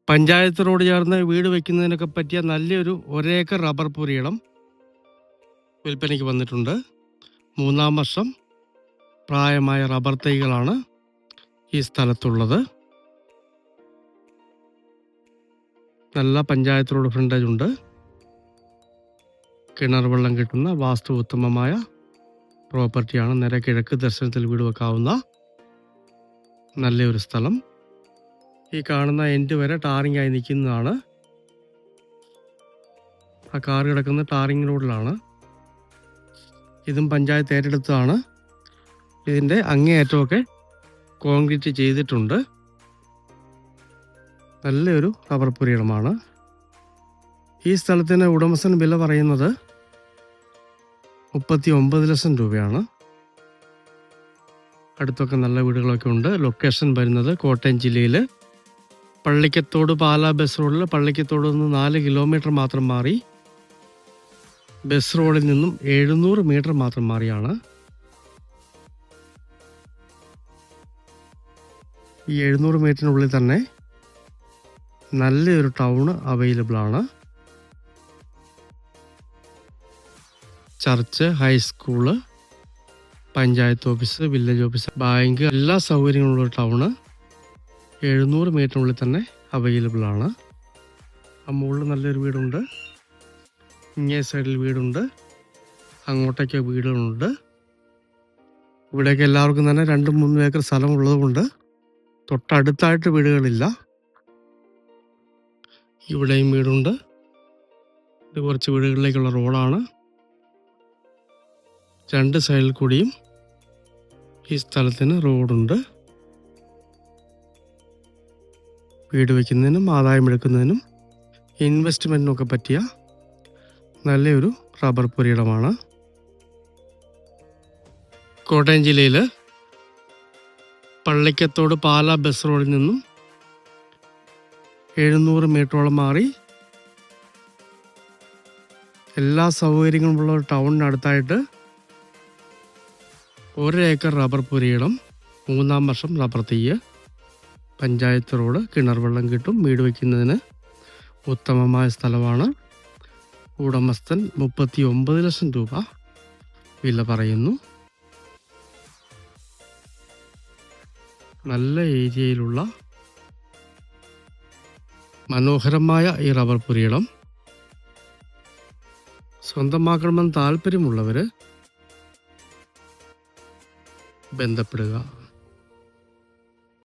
പഞ്ചായത്തിനോട് ചേർന്ന് വീട് വയ്ക്കുന്നതിനൊക്കെ പറ്റിയ നല്ലൊരു ഒരേക്കർ റബ്ബർ പുരയിടം വിൽപ്പനയ്ക്ക് വന്നിട്ടുണ്ട്. 3-ാം വർഷം പ്രായമായ റബ്ബർ തൈകളാണ് ഈ സ്ഥലത്തുള്ളത്. നല്ല പഞ്ചായത്ത് റോഡ് ഫ്രണ്ടേജ് ഉണ്ട്. കിണർ വെള്ളം കിട്ടുന്ന വാസ്തു ഉത്തമമായ പ്രോപ്പർട്ടിയാണ്. നേരെ കിഴക്ക് ദർശനത്തിൽ വീട് വെക്കാവുന്ന നല്ലൊരു സ്ഥലം. ഈ കാണുന്ന എൻഡ് വരെ ടാറിംഗ് ആയി നിൽക്കുന്നതാണ്. ആ കാർ കിടക്കുന്ന ടാറിംഗ് റോഡിലാണ്. ഇതും പഞ്ചായത്ത് ഏറ്റെടുത്തതാണ്. ഇതിൻ്റെ അങ്ങേയറ്റമൊക്കെ കോൺക്രീറ്റ് ചെയ്തിട്ടുണ്ട്. നല്ലൊരു റബ്ബർ പുരയിടമാണ്. ഈ സ്ഥലത്തിന് ഉടമസ്ഥൻ വില പറയുന്നത് 39 ലക്ഷം രൂപയാണ്. അടുത്തൊക്കെ നല്ല വീടുകളൊക്കെ ഉണ്ട്. ലൊക്കേഷൻ വരുന്നത് കോട്ടയം ജില്ലയിൽ പള്ളിക്കത്തോട് പാലാ ബസ് റോഡിൽ പള്ളിക്കത്തോട് നിന്ന് 4 കിലോമീറ്റർ മാത്രം മാറി, ബസ് റോഡിൽ നിന്നും 700 മീറ്റർ മാത്രം മാറിയാണ്. ഈ 700 മീറ്ററിനുള്ളിൽ തന്നെ നല്ലൊരു ടൗൺ അവൈലബിൾ ആണ്. Church, high school, panchayat office, village office, bank, എല്ലാ സൗകര്യങ്ങളുള്ള ടൗണ് 700 മീറ്ററിനുള്ളിൽ തന്നെ അവൈലബിൾ ആണ്. ആ മുകളിൽ നല്ലൊരു വീടുണ്ട്, ഇങ്ങേ സൈഡിൽ വീടുണ്ട്, അങ്ങോട്ടേക്ക് വീടുകളുണ്ട്. ഇവിടെയൊക്കെ എല്ലാവർക്കും തന്നെ 2-3 ഏക്കർ സ്ഥലം ഉള്ളത് കൊണ്ട് തൊട്ടടുത്തായിട്ട് വീടുകളില്ല. ഇവിടെയും വീടുണ്ട്. ഇത് കുറച്ച് വീടുകളിലേക്കുള്ള റോഡാണ്. 2 സൈഡിൽ കൂടിയും ഈ സ്ഥലത്തിന് റോഡുണ്ട്. വീട് വയ്ക്കുന്നതിനും ആദായമെടുക്കുന്നതിനും ഇൻവെസ്റ്റ്മെൻറ്റിനൊക്കെ പറ്റിയ നല്ലൊരു റബ്ബർ പുരയിടമാണ്. കോട്ടയം ജില്ലയിൽ പള്ളിക്കത്തോട് പാലാ ബസ് റോഡിൽ നിന്നും 700 മീറ്ററോളം മാറി എല്ലാ സൗകര്യങ്ങളുമുള്ള ഒരു ടൗണിനടുത്തായിട്ട് 1 ഏക്കർ റബ്ബർ പുരയിടം, 3-ാം വർഷം റബ്ബർ തൈ, പഞ്ചായത്ത് റോഡ്, കിണർ വെള്ളം കിട്ടും, വീട് വയ്ക്കുന്നതിന് ഉത്തമമായ സ്ഥലമാണ്. ഉടമസ്ഥൻ 39 ലക്ഷം രൂപ വില പറയുന്നു. നല്ല ഏരിയയിലുള്ള മനോഹരമായ ഈ റബ്ബർ പുരയിടം സ്വന്തമാക്കണമെന്ന് താല്പര്യമുള്ളവർ ബന്ധപ്പെടുക.